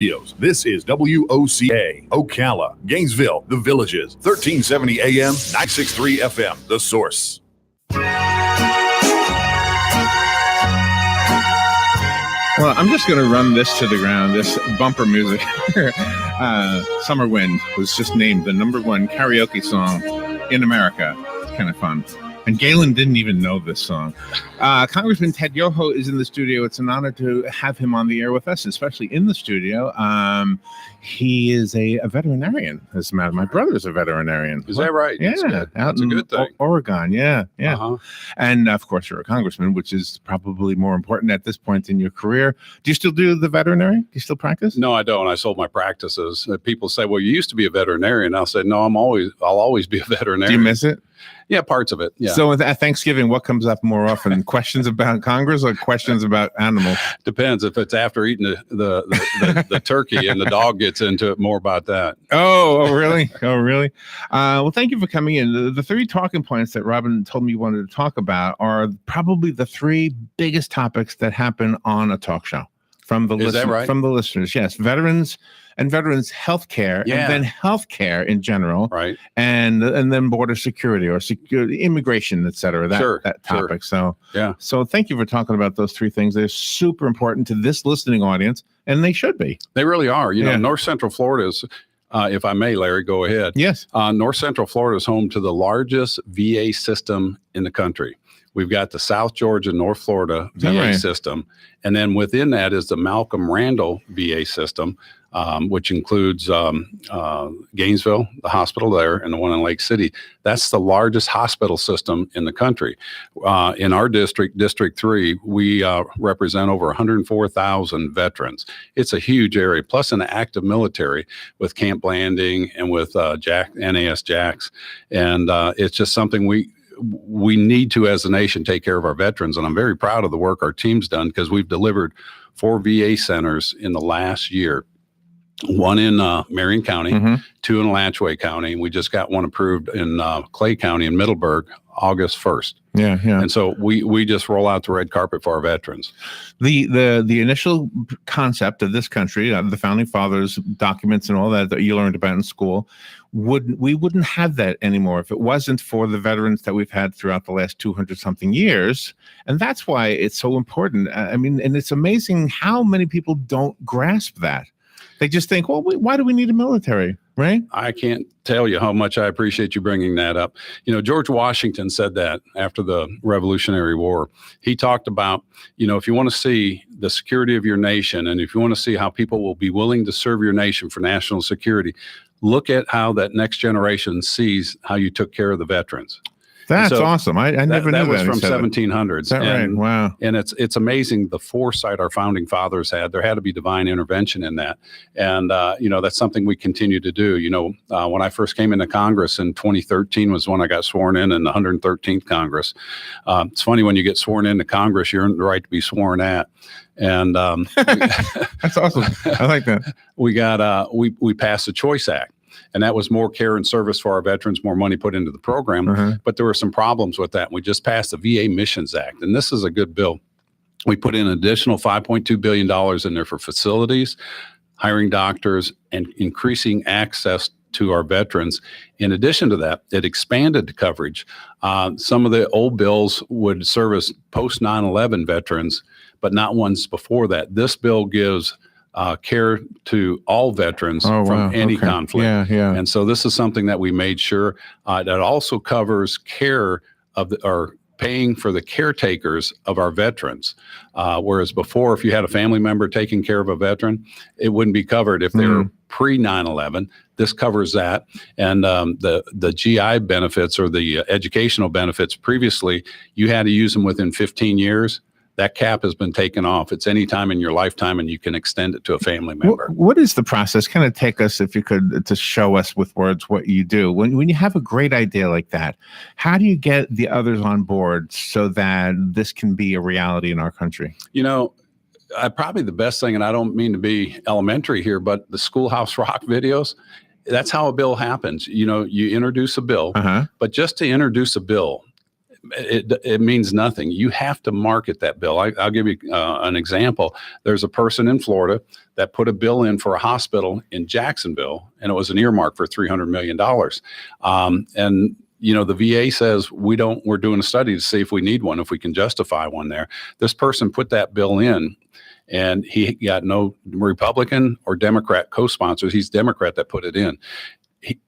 This is WOCA, Ocala, Gainesville, The Villages, 1370 AM, 963 FM, The Source. Well, I'm just going to run this to the ground, this bumper music. Summer Wind was just named the #1 karaoke song in America. It's kind of fun. And Galen didn't even know this song. Congressman Ted Yoho is in the studio. It's an honor to have him on the air with us, especially in the studio. He is a veterinarian. As a matter, my brother's a veterinarian. Is that right? Yeah, that's a good thing. Oregon, yeah. And of course, you're a congressman, which is probably more important at this point in your career. Do you still do the veterinary? Do you still practice? No, I don't. I sold my practices. People say, "Well, you used to be a veterinarian." I'll say, "No, I'll always be a veterinarian." Do you miss it? Yeah, parts of it. Yeah. So at Thanksgiving, what comes up more often? Questions about Congress or questions about animals? Depends. If it's after eating the turkey and the dog gets into it, more about that. Oh, really? Oh, really? Well, thank you for coming in. The 3 talking points that Robin told me you wanted to talk about are probably the 3 biggest topics that happen on a talk show from the from the listeners. Yes, veterans and veterans health care, and then health care in general, right? And then border security or security, immigration, et cetera. That topic. Sure. So thank you for talking about those 3 things. They're super important to this listening audience, and they should be. They really are. You know, North Central Florida is, if I may, Larry, go ahead. Yes. North Central Florida is home to the largest VA system in the country. We've got the South Georgia, North Florida VA system. And then within that is the Malcolm Randall VA system, which includes Gainesville, the hospital there, and the one in Lake City. That's the largest hospital system in the country. In our district, District 3, we represent over 104,000 veterans. It's a huge area, plus an active military with Camp Blanding and with NAS JAX. And it's just something we need to, as a nation, take care of our veterans. And I'm very proud of the work our team's done, because we've delivered 4 VA centers in the last year. 1 in Marion County, 2 in Alachua County, and we just got 1 approved in Clay County in Middleburg, August 1st. Yeah. And so we just roll out the red carpet for our veterans. The initial concept of this country, the founding fathers' documents and all that you learned about in school, we wouldn't have that anymore if it wasn't for the veterans that we've had throughout the last 200-something years. And that's why it's so important. I mean, and it's amazing how many people don't grasp that. They just think, well, why do we need a military, right? I can't tell you how much I appreciate you bringing that up. You know, George Washington said that after the Revolutionary War. He talked about, if you want to see the security of your nation, and if you want to see how people will be willing to serve your nation for national security, look at how that next generation sees how you took care of the veterans. That's awesome. I never knew that. That was from 1700s. Is that right? Wow. And it's amazing the foresight our founding fathers had. There had to be divine intervention in that. And, that's something we continue to do. When I first came into Congress in 2013 was when I got sworn in the 113th Congress. It's funny, when you get sworn into Congress, you earn the right to be sworn at. And that's awesome. I like that. We passed the Choice Act. And that was more care and service for our veterans, more money put into the program. But there were some problems with that. We just passed the VA Missions Act, and this is a good bill. We put in an additional $5.2 billion in there for facilities, hiring doctors, and increasing access to our veterans. In addition to that, it expanded the coverage. Some of the old bills would service post 9/11 veterans, but not ones before that. This bill gives care to all veterans from any conflict. Yeah. And so this is something that we made sure that also covers care or paying for the caretakers of our veterans. Whereas before, if you had a family member taking care of a veteran, it wouldn't be covered if they were pre 9/11. This covers that. And the GI benefits or the educational benefits, previously, you had to use them within 15 years. That cap has been taken off. It's any time in your lifetime, and you can extend it to a family member. What is the process? Kind of take us, if you could, to show us with words what you do. When you have a great idea like that, how do you get the others on board so that this can be a reality in our country? Probably the best thing, and I don't mean to be elementary here, but the Schoolhouse Rock videos, that's how a bill happens. You introduce a bill, but just to introduce a bill, it means nothing. You have to market that bill. I'll give you an example. There's a person in Florida that put a bill in for a hospital in Jacksonville, and it was an earmark for $300 million. And the VA says we're doing a study to see if we need one, if we can justify one there. This person put that bill in, and he got no Republican or Democrat co-sponsors. He's Democrat that put it in.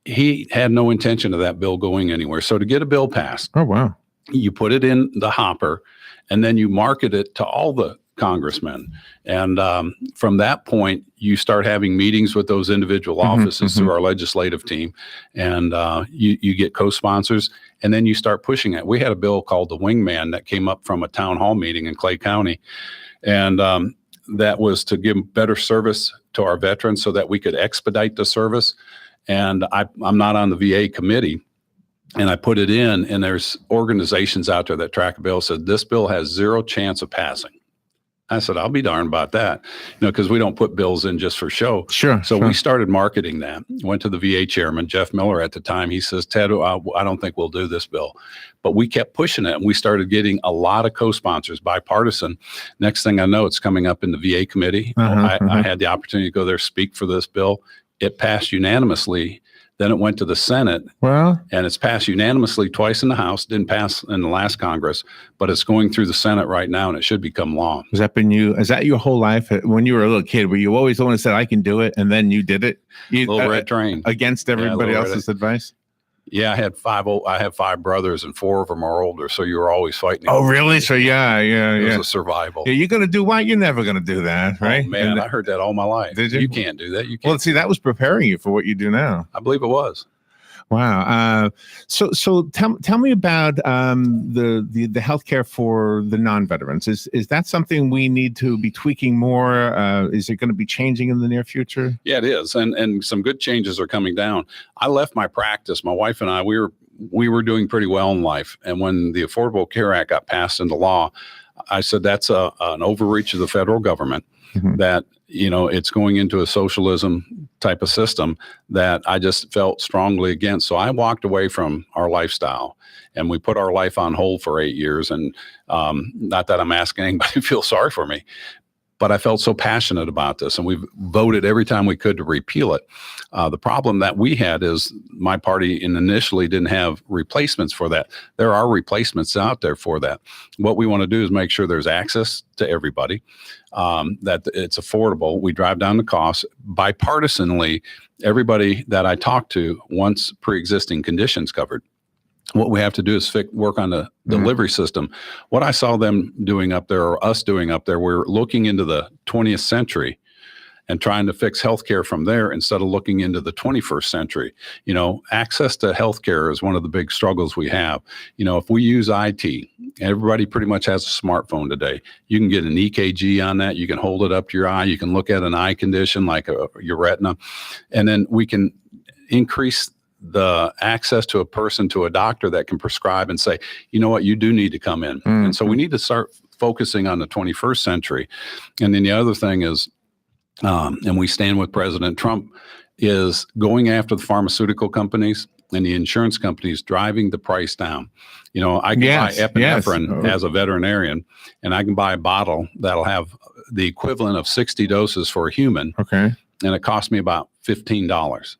He had no intention of that bill going anywhere. So to get a bill passed, oh wow, you put it in the hopper, and then you market it to all the congressmen. And from that point, you start having meetings with those individual offices through our legislative team, and you get co-sponsors, and then you start pushing it. We had a bill called the Wingman that came up from a town hall meeting in Clay County, and that was to give better service to our veterans so that we could expedite the service. And I'm not on the VA committee, and I put it in, and there's organizations out there that track a bill, said this bill has zero chance of passing. I said, I'll be darned about that, because we don't put bills in just for show. Sure. So we started marketing that. Went to the VA chairman, Jeff Miller at the time. He says, Ted, I don't think we'll do this bill. But we kept pushing it, and we started getting a lot of co-sponsors, bipartisan. Next thing I know, it's coming up in the VA committee. I had the opportunity to go there, speak for this bill. It passed unanimously. Then it went to the Senate, and it's passed unanimously twice in the House. Didn't pass in the last Congress, but it's going through the Senate right now, and it should become law. Is that your whole life? When you were a little kid, were you always the one that said, I can do it, and then you did it? Little red train. Against everybody else's advice? Yeah, I have 5 brothers, and 4 of them are older. So you were always fighting. Oh, really? So yeah. It was a survival. Yeah, you're gonna do what? You're never gonna do that, right? Oh, man, I heard that all my life. Did you? You can't do that. You can't. Well, see, that was preparing you for what you do now. I believe it was. Wow. So tell me about the healthcare for the non-veterans. Is that something we need to be tweaking more? Is it going to be changing in the near future? Yeah, it is, and some good changes are coming down. I left my practice. My wife and I, we were doing pretty well in life, and when the Affordable Care Act got passed into law, I said that's an overreach of the federal government. That it's going into a socialism type of system that I just felt strongly against. So I walked away from our lifestyle, and we put our life on hold for 8 years. And not that I'm asking anybody to feel sorry for me, but I felt so passionate about this, and we've voted every time we could to repeal it. The problem that we had is my party initially didn't have replacements for that. There are replacements out there for that. What we want to do is make sure there's access to everybody, that it's affordable. We drive down the costs. Bipartisanly, everybody that I talk to wants pre-existing conditions covered. What we have to do is work on the delivery system. What I saw them doing up there, or us doing up there, we're looking into the 20th century and trying to fix healthcare from there instead of looking into the 21st century. Access to healthcare is one of the big struggles we have. If we use IT, everybody pretty much has a smartphone today. You can get an EKG on that. You can hold it up to your eye. You can look at an eye condition like your retina, and then we can increase the access to a person, to a doctor that can prescribe and say, you know what, you do need to come in. And so we need to start focusing on the 21st century. And then the other thing is, and we stand with President Trump, is going after the pharmaceutical companies and the insurance companies, driving the price down. I can buy epinephrine as a veterinarian, and I can buy a bottle that'll have the equivalent of 60 doses for a human. Okay. And it costs me about $15.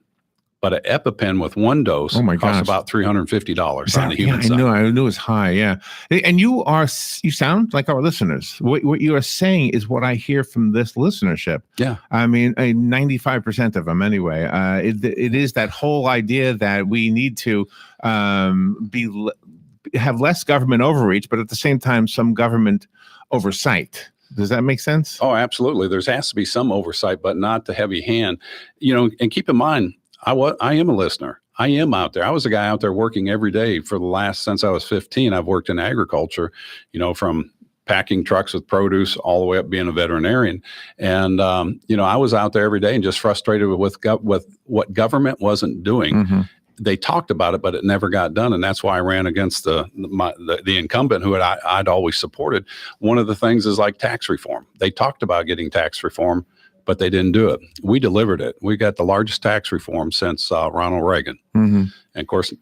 But an EpiPen with 1 dose costs about $350 on the human side. I knew it was high. Yeah. And you sound like our listeners. What you are saying is what I hear from this listenership. Yeah. I mean, 95% of them anyway. It is that whole idea that we need to have less government overreach, but at the same time, some government oversight. Does that make sense? Oh, absolutely. There has to be some oversight, but not the heavy hand. And keep in mind, I am a listener. I am out there. I was a guy out there working every day since I was 15. I've worked in agriculture, from packing trucks with produce all the way up being a veterinarian. And, I was out there every day and just frustrated with what government wasn't doing. They talked about it, but it never got done. And that's why I ran against the incumbent who I'd always supported. One of the things is like tax reform. They talked about getting tax reform, but they didn't do it. We delivered it. We got the largest tax reform since Ronald Reagan. And of course,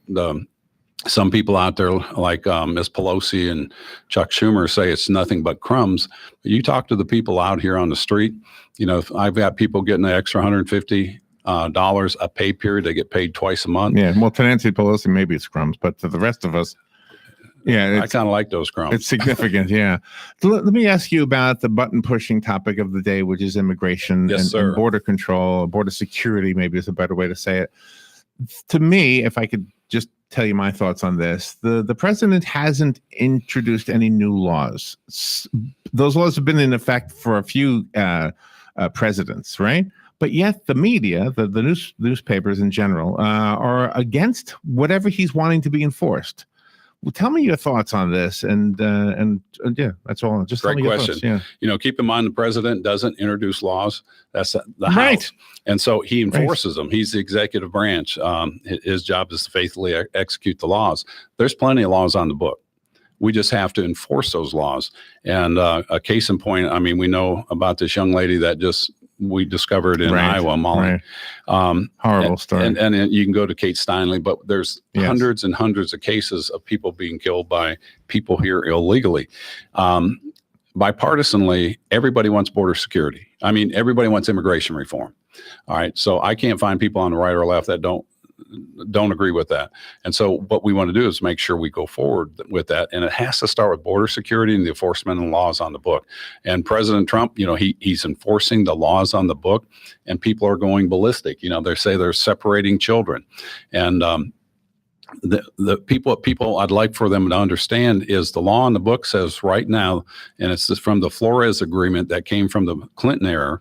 some people out there like Ms. Pelosi and Chuck Schumer say it's nothing but crumbs. You talk to the people out here on the street, if I've got people getting an extra $150 a pay period, they get paid twice a month. Yeah, well, to Nancy Pelosi, maybe it's crumbs, but to the rest of us, yeah, I kind of like those crumbs. It's significant, yeah. Let me ask you about the button-pushing topic of the day, which is immigration and border control, border security, maybe is a better way to say it. To me, if I could just tell you my thoughts on this, the president hasn't introduced any new laws. Those laws have been in effect for a few presidents, right? But yet the media, the newspapers in general, are against whatever he's wanting to be enforced. Well, tell me your thoughts on this, and yeah, that's all. Just great tell me question. Your thoughts. Yeah. Keep in mind the president doesn't introduce laws. That's the right. House, and so he enforces them. He's the executive branch. His job is to faithfully execute the laws. There's plenty of laws on the book. We just have to enforce those laws. And a case in point, I mean, we know about this young lady that we discovered in Iowa, Molly. Right. Horrible story. And you can go to Kate Steinle, but there's hundreds and hundreds of cases of people being killed by people here illegally. Bipartisanly, everybody wants border security. I mean, everybody wants immigration reform. All right. So I can't find people on the right or left that don't agree with that. And so what we want to do is make sure we go forward with that. And it has to start with border security and the enforcement and laws on the book. And President Trump, he's enforcing the laws on the book, and people are going ballistic. They say they're separating children. And the people I'd like for them to understand is the law in the book says right now, and it's from the Flores Agreement that came from the Clinton era.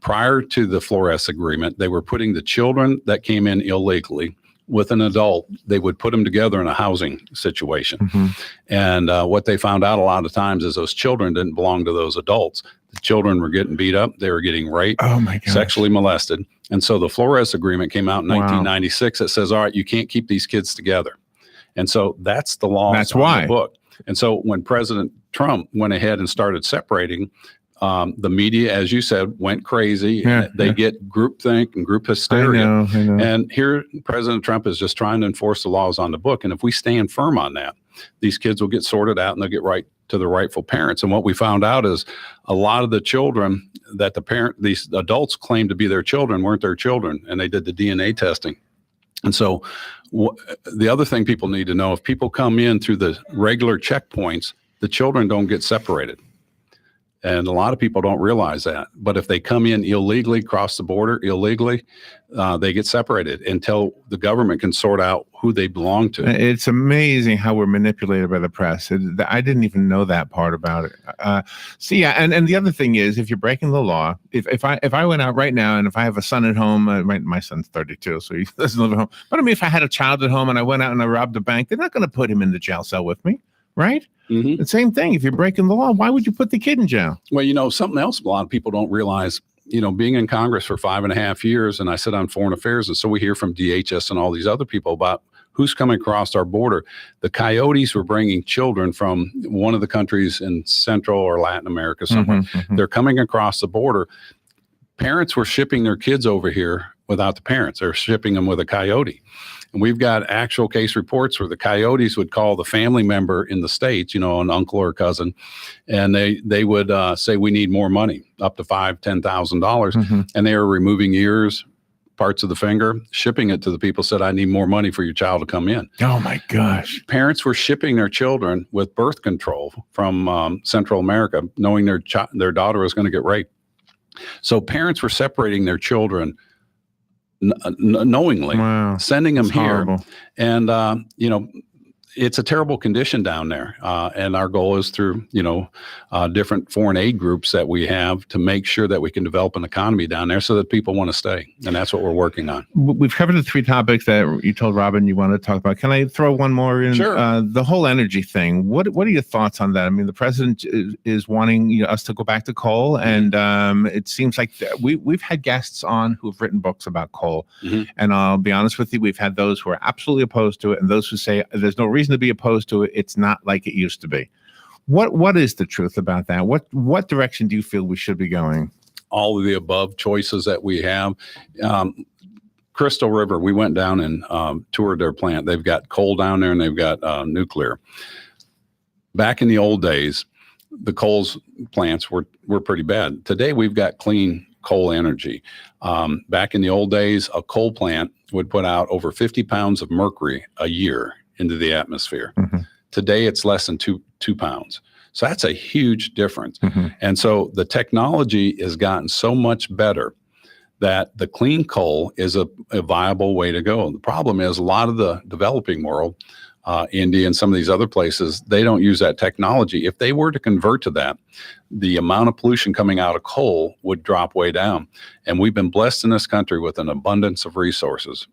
Prior to the Flores Agreement, they were putting the children that came in illegally with an adult. They would put them together in a housing situation. Mm-hmm. And what they found out a lot of times is those children didn't belong to those adults. The children were getting beat up. They were getting raped, sexually molested. And so the Flores Agreement came out in 1996 that says, all right, you can't keep these kids together. And so that's the law. That's why. The book. And so when President Trump went ahead and started separating, the media, as you said, went crazy. They get groupthink and group hysteria. I know. And here, President Trump is just trying to enforce the laws on the book. And if we stand firm on that, these kids will get sorted out and they'll get right to the rightful parents. And what we found out is a lot of the children that these adults claimed to be their children weren't their children. And they did the DNA testing. And so the other thing people need to know, if people come in through the regular checkpoints, the children don't get separated. And a lot of people don't realize that. But if they come in illegally, cross the border illegally, they get separated until the government can sort out who they belong to. It's amazing how we're manipulated by the press. I didn't even know that part about it. And the other thing is, if you're breaking the law, if I went out right now and if I have a son at home, my son's 32, so he doesn't live at home. But I mean, if I had a child at home and I went out and I robbed a bank, they're not going to put him in the jail cell with me, right? Mm-hmm. The same thing. If you're breaking the law, why would you put the kid in jail? Well, something else a lot of people don't realize, being in Congress for 5.5 years, and I sit on foreign affairs, and so we hear from DHS and all these other people about who's coming across our border. The coyotes were bringing children from one of the countries in Central or Latin America somewhere. Mm-hmm, mm-hmm. They're coming across the border. Parents were shipping their kids over here without the parents. They're shipping them with a coyote. And we've got actual case reports where the coyotes would call the family member in the States, an uncle or a cousin, and they would say, we need more money, up to $5,000, $10,000. Mm-hmm. And they were removing ears, parts of the finger, shipping it to the people, said, I need more money for your child to come in. Oh, my gosh. Parents were shipping their children with birth control from Central America, knowing their daughter was going to get raped. So parents were separating their children knowingly, sending them here. Horrible. And, it's a terrible condition down there. And our goal is through, different foreign aid groups that we have to make sure that we can develop an economy down there so that people want to stay. And that's what we're working on. We've covered the 3 topics that you told Robin you wanted to talk about. Can I throw one more in? Sure. The whole energy thing. What are your thoughts on that? I mean, the president is wanting us to go back to coal. And it seems like we've had guests on who have written books about coal. Mm-hmm. And I'll be honest with you, we've had those who are absolutely opposed to it and those who say there's no reason to be opposed to it. It's not like it used to be. What is the truth about that? What direction do you feel we should be going? All of the above choices that we have. Crystal River, we went down and toured their plant. They've got coal down there and they've got nuclear. Back in the old days, the coal's plants were pretty bad. Today, we've got clean coal energy. Back in the old days, a coal plant would put out over 50 pounds of mercury a year into the atmosphere. Mm-hmm. Today, it's less than two pounds. So that's a huge difference. Mm-hmm. And so the technology has gotten so much better that the clean coal is a viable way to go. The problem is a lot of the developing world, India and some of these other places, they don't use that technology. If they were to convert to that, the amount of pollution coming out of coal would drop way down. And we've been blessed in this country with an abundance of resources,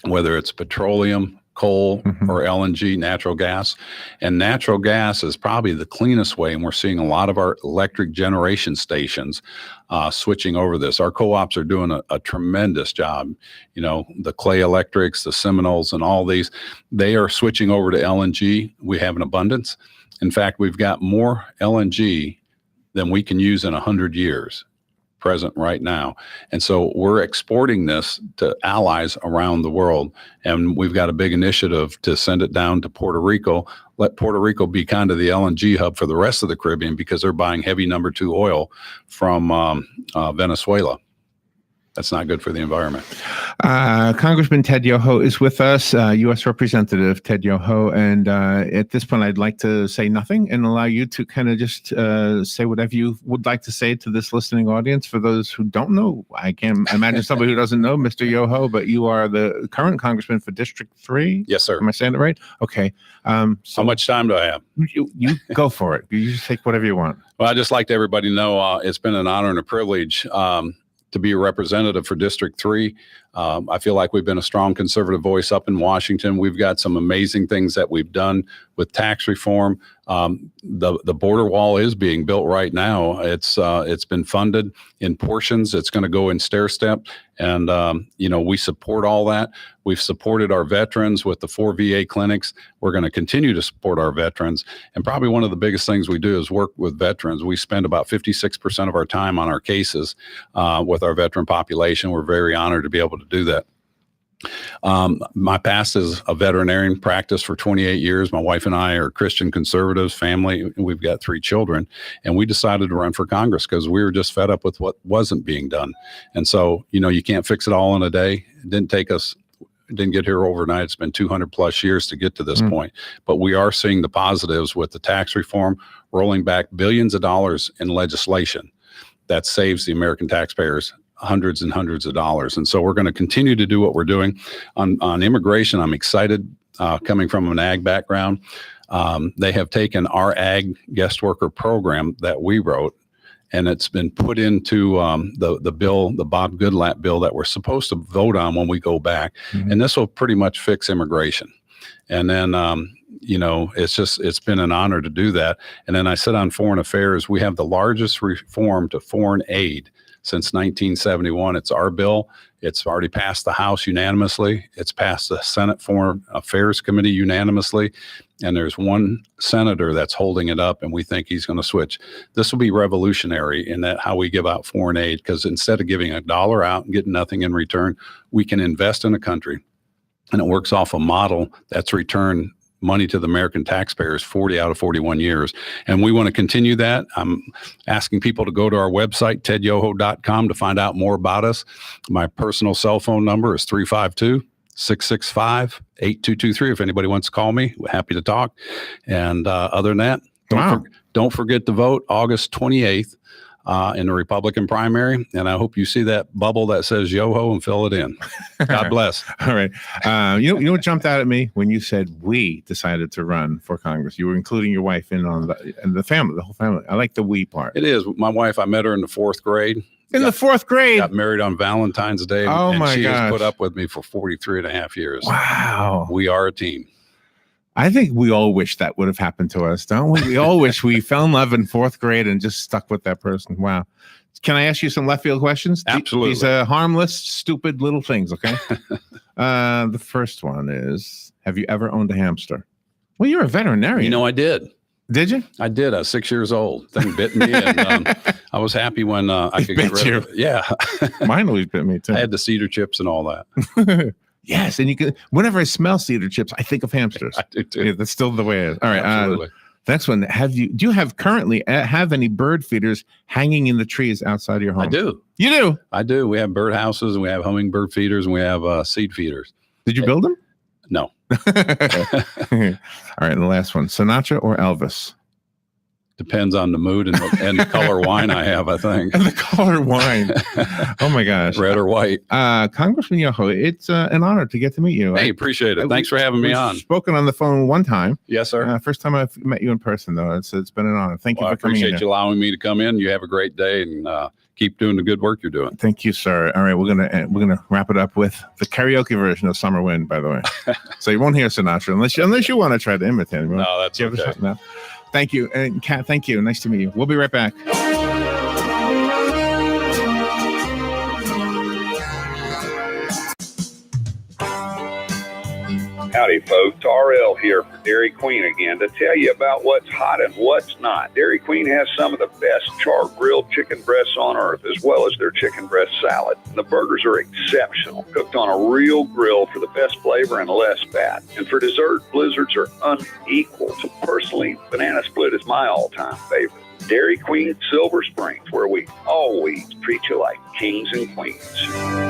whether it's petroleum, coal, mm-hmm. or LNG, natural gas. And natural gas is probably the cleanest way. And we're seeing a lot of our electric generation stations switching over this. Our co-ops are doing a tremendous job. You know, the Clay Electrics, the Seminoles, and all these, they are switching over to LNG. We have an abundance. In fact, we've got more LNG than we can use in 100 years. Present right now. And so we're exporting this to allies around the world. And we've got a big initiative to send it down to Puerto Rico, let Puerto Rico be kind of the LNG hub for the rest of the Caribbean because they're buying heavy number 2 oil from Venezuela. That's not good for the environment. Congressman Ted Yoho is with us, U.S. Representative Ted Yoho. And at this point, I'd like to say nothing and allow you to kind of just say whatever you would like to say to this listening audience. For those who don't know, I can imagine somebody who doesn't know Mr. Yoho, but you are the current congressman for District 3? Yes, sir. Am I saying it right? Okay. So how much time do I have? You go for it. You just take whatever you want. Well, I'd just like to everybody know it's been an honor and a privilege to be a representative for District 3. I feel like we've been a strong conservative voice up in Washington. We've got some amazing things that we've done with tax reform. The border wall is being built right now. It's been funded in portions. It's going to go in stair step. And, we support all that. We've supported our veterans with the 4 VA clinics. We're going to continue to support our veterans. And probably one of the biggest things we do is work with veterans. We spend about 56% of our time on our cases with our veteran population. We're very honored to be able to do that. My past is a veterinarian practice for 28 years. My wife and I are Christian conservatives, family. We've got 3 children, and we decided to run for Congress because we were just fed up with what wasn't being done. And so, you can't fix it all in a day. It didn't get here overnight. It's been 200 plus years to get to this point, but we are seeing the positives with the tax reform, rolling back billions of dollars in legislation that saves the American taxpayers hundreds and hundreds of dollars. And so we're going to continue to do what we're doing on immigration. I'm excited coming from an ag background. They have taken our ag guest worker program that we wrote, and it's been put into the bill, the Bob Goodlatte bill that we're supposed to vote on when we go back. Mm-hmm. And this will pretty much fix immigration. And then, it's been an honor to do that. And then I sit on foreign affairs. We have the largest reform to foreign aid since 1971. It's our bill. It's already passed the House unanimously. It's passed the Senate Foreign Affairs Committee unanimously. And there's one senator that's holding it up, and we think he's going to switch. This will be revolutionary in that how we give out foreign aid, because instead of giving $1 out and getting nothing in return, we can invest in a country. And it works off a model that's returned money to the American taxpayers 40 out of 41 years. And we want to continue that. I'm asking people to go to our website, tedyoho.com, to find out more about us. My personal cell phone number is 352-665-8223. If anybody wants to call me, we're happy to talk. And other than that, don't forget to vote August 28th. In the Republican primary, and I hope you see that bubble that says Yoho and fill it in. God bless. All right. You know what jumped out at me when you said we decided to run for Congress? You were including your wife in on the family, the whole family. I like the we part. It is. My wife, I met her in the 4th grade. The 4th grade? Got married on Valentine's Day. And she has put up with me for 43 and a half years. Wow. We are a team. I think we all wish that would have happened to us, don't we? We all wish we fell in love in 4th grade and just stuck with that person. Wow. Can I ask you some left field questions? Absolutely. These harmless, stupid little things, okay? The first one is, have you ever owned a hamster? Well, you're a veterinarian. I did. Did you? I did. I was 6 years old. Thing bit me, and I was happy when I could get rid of it. Yeah. Mine always bit me too. I had the cedar chips and all that. Yes, and you can. Whenever I smell cedar chips, I think of hamsters. I do too. Yeah, that's still the way it is. All right. Absolutely. Next one. Do you currently have any bird feeders hanging in the trees outside of your home? I do. You do? I do. We have bird houses, and we have hummingbird feeders, and we have seed feeders. Did you build them? No. All right, and the last one. Sinatra or Elvis? Depends on the mood and the color wine I have, I think. And the color wine. Oh my gosh. Red or white. Congressman Yoho, it's an honor to get to meet you. Hey, appreciate it. Thanks for having me on. Spoken on the phone one time. Yes, sir. First time I've met you in person, though. It's been an honor. Thank you for coming in. I appreciate you allowing me to come in. You have a great day, and keep doing the good work you're doing. Thank you, sir. All right, we're gonna wrap it up with the karaoke version of Summer Wind, by the way. So you won't hear Sinatra unless you want to try to imitate him. No, that's okay. No. Thank you. And Kat, thank you. Nice to meet you. We'll be right back. Howdy, folks. RL here for Dairy Queen again to tell you about what's hot and what's not. Dairy Queen has some of the best char-grilled chicken breasts on earth, as well as their chicken breast salad. And the burgers are exceptional, cooked on a real grill for the best flavor and less fat. And for dessert, blizzards are unequaled. Personally, banana split is my all-time favorite. Dairy Queen Silver Springs, where we always treat you like kings and queens.